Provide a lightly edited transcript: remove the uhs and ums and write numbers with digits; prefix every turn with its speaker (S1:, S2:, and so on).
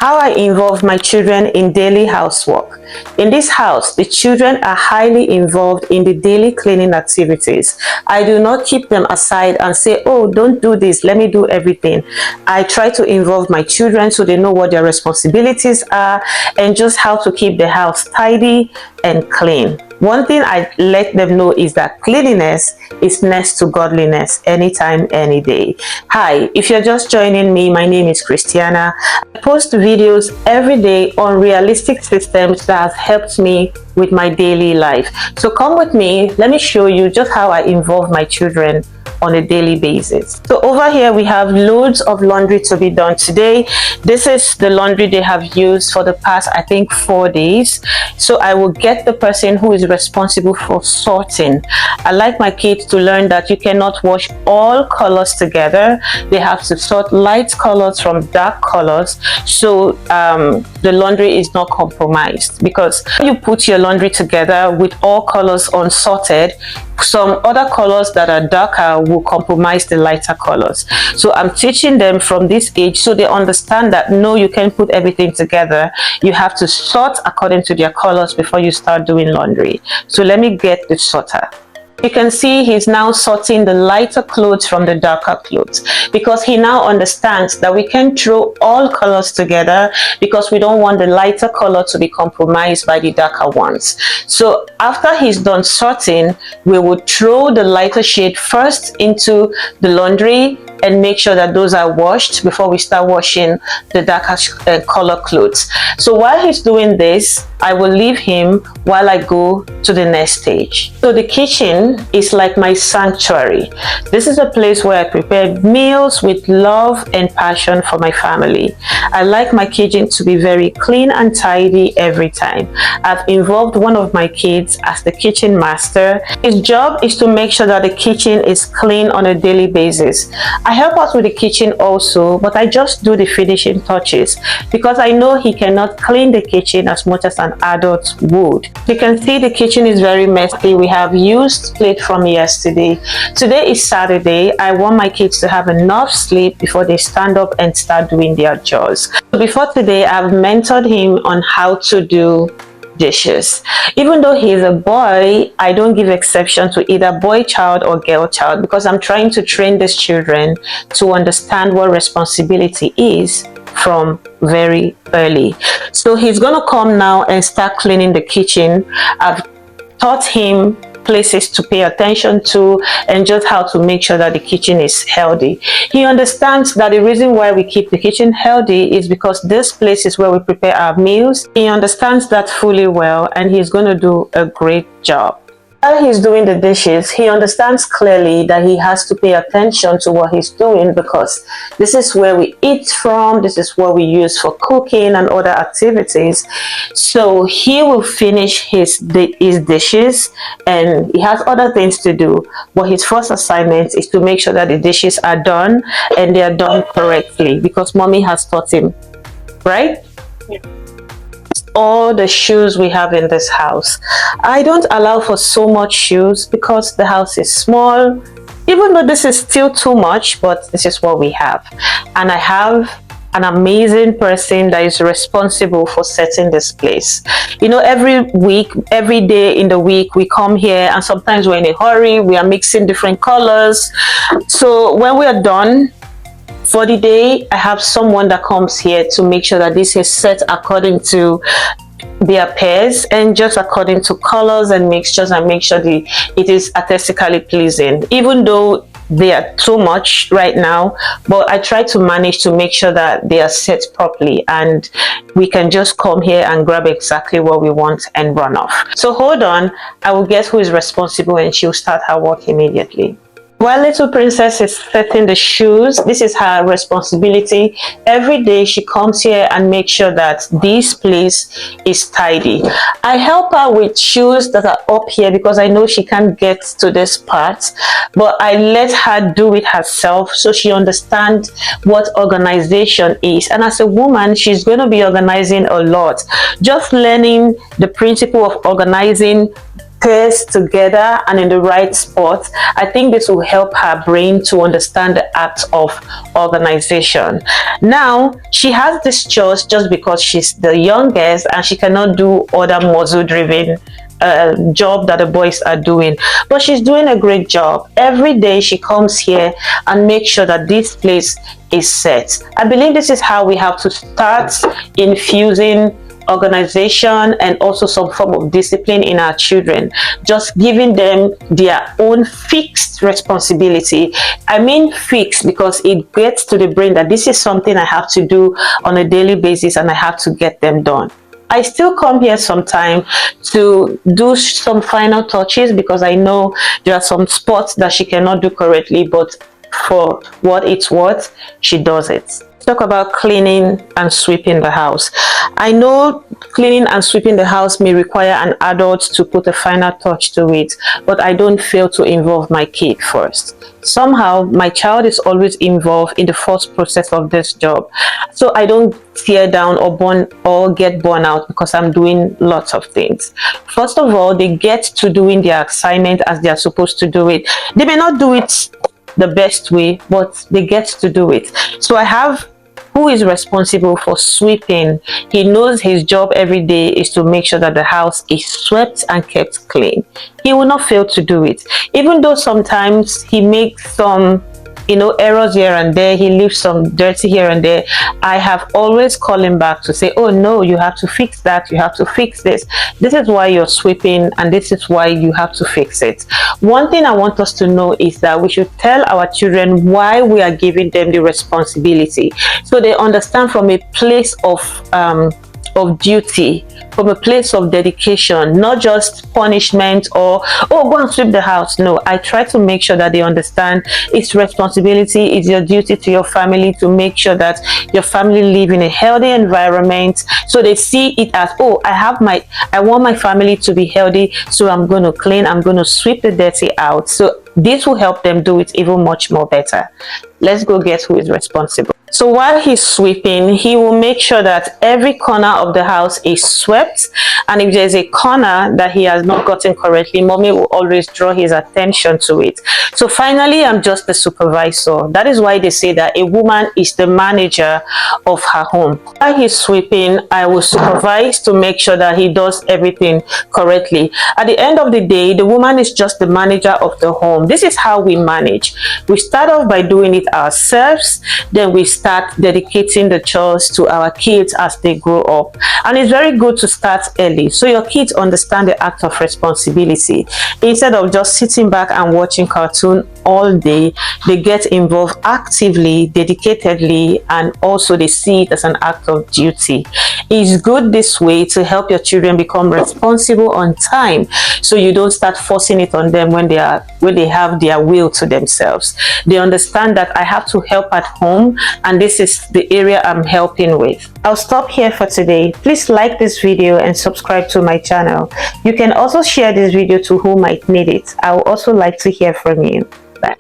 S1: how I involve my children in daily housework. In this house, the children are highly involved in the daily cleaning activities. I do not keep them aside and say, oh, don't do this, let me do everything. I try to involve my children so they know what their responsibilities are and just how to keep the house tidy and clean. One thing I let them know is that cleanliness is next to godliness, anytime, any day. Hi, if you're just joining me, my name is Christiana. I post videos every day on realistic systems that have helped me with my daily life. So come with me, let me show you just how I involve my children on a daily basis. So over here we have loads of laundry to be done today. This is the laundry they have used for the past, I think, 4 days. So I will get the person who is responsible for sorting. I like my kids to learn that you cannot wash all colors together. They have to sort light colors from dark colors, so the laundry is not compromised, because when you put your laundry together with all colors unsorted, some other colors that are darker will compromise the lighter colors. So I'm teaching them from this age so they understand that no, you can't put everything together. You have to sort according to their colors before you start doing laundry. So let me get the sorter. You can see he's now sorting the lighter clothes from the darker clothes, because he now understands that we can't throw all colors together because we don't want the lighter color to be compromised by the darker ones. So after he's done sorting, we would throw the lighter shade first into the laundry and make sure that those are washed before we start washing the darker color clothes. So while he's doing this, I will leave him while I go to the next stage. So the kitchen is like my sanctuary. This is a place where I prepare meals with love and passion for my family. I like my kitchen to be very clean and tidy every time. I've involved one of my kids as the kitchen master. His job is to make sure that the kitchen is clean on a daily basis. I help out with the kitchen also, but I just do the finishing touches because I know he cannot clean the kitchen as much as an adult would. You can see the kitchen is very messy. We have used plate from yesterday. Today is Saturday. I want my kids to have enough sleep before they stand up and start doing their chores. Before today, I've mentored him on how to do dishes. Even though he's a boy, I don't give exception to either boy child or girl child, because I'm trying to train these children to understand what responsibility is from very early. So he's gonna come now and start cleaning the kitchen. I've taught him places to pay attention to and just how to make sure that the kitchen is healthy. He understands that the reason why we keep the kitchen healthy is because this place is where we prepare our meals. He understands that fully well, and he's going to do a great job. While he's doing the dishes, he understands clearly that he has to pay attention to what he's doing, because this is where we eat from, this is what we use for cooking and other activities. So he will finish his dishes, and he has other things to do, but his first assignment is to make sure that the dishes are done and they are done correctly, because mommy has taught him, right? Yeah. All the shoes we have in this house. I don't allow for so much shoes because the house is small, even though this is still too much, but this is what we have. And I have an amazing person that is responsible for setting this place. You know, every week, every day in the week, we come here, and sometimes we're in a hurry, we are mixing different colors. So when we are done for the day, I have someone that comes here to make sure that this is set according to their pairs and just according to colors and mixtures, and make sure it is aesthetically pleasing, even though they are too much right now. But I try to manage to make sure that they are set properly, and we can just come here and grab exactly what we want and run off. So hold on, I will guess who is responsible, and she'll start her work immediately. While little princess is setting the shoes, this is her responsibility. Every day she comes here and makes sure that this place is tidy. I help her with shoes that are up here because I know she can't get to this part, but I let her do it herself so she understands what organization is. And as a woman, she's going to be organizing a lot. Just learning the principle of organizing pairs together and in the right spot, I think this will help her brain to understand the act of organization. Now, she has this chores just because she's the youngest and she cannot do other muscle-driven job that the boys are doing, but she's doing a great job. Every day she comes here and makes sure that this place is set. I believe this is how we have to start infusing organization and also some form of discipline in our children, just giving them their own fixed responsibility. I mean fixed because it gets to the brain that this is something I have to do on a daily basis and I have to get them done. I still come here sometime to do some final touches because I know there are some spots that she cannot do correctly, but for what it's worth, she does it. Talk about cleaning and sweeping the house. I know cleaning and sweeping the house may require an adult to put a final touch to it, but I don't fail to involve my kid first. Somehow my child is always involved in the first process of this job, so I don't tear down or get burn out because I'm doing lots of things. First of all, they get to doing their assignment as they are supposed to do it. They may not do it the best way, but they get to do it. So I have who is responsible for sweeping. He knows his job every day is to make sure that the house is swept and kept clean. He will not fail to do it, even though sometimes he makes some errors here and there, he leaves some dirty here and there. I have always called him back to say, oh no, you have to fix that, you have to fix this is why you're sweeping and this is why you have to fix it. One thing I want us to know is that we should tell our children why we are giving them the responsibility, so they understand from a place of duty, from a place of dedication, not just punishment or, oh, go and sweep the house. No, I try to make sure that they understand it's responsibility, it's your duty to your family to make sure that your family live in a healthy environment. So they see it as, oh, I want my family to be healthy, so I'm going to clean, I'm going to sweep the dirty out. So this will help them do it even much more better. Let's go get who is responsible. So while he's sweeping, he will make sure that every corner of the house is swept, and if there's a corner that he has not gotten correctly, mommy will always draw his attention to it. So finally, I'm just the supervisor. That is why they say that a woman is the manager of her home. While he's sweeping, I will supervise to make sure that he does everything correctly. At the end of the day, the woman is just the manager of the home. This is how we manage. We start off by doing it ourselves, then we start dedicating the chores to our kids as they grow up. And it's very good to start early so your kids understand the act of responsibility. Instead of just sitting back and watching cartoon all day, they get involved actively, dedicatedly, and also they see it as an act of duty. It's good this way to help your children become responsible on time, so you don't start forcing it on them when they have their will to themselves. They understand that I have to help at home and this is the area I'm helping with. I'll stop here for today. Please like this video and subscribe to my channel. You can also share this video to who might need it. I would also like to hear from you. Bye.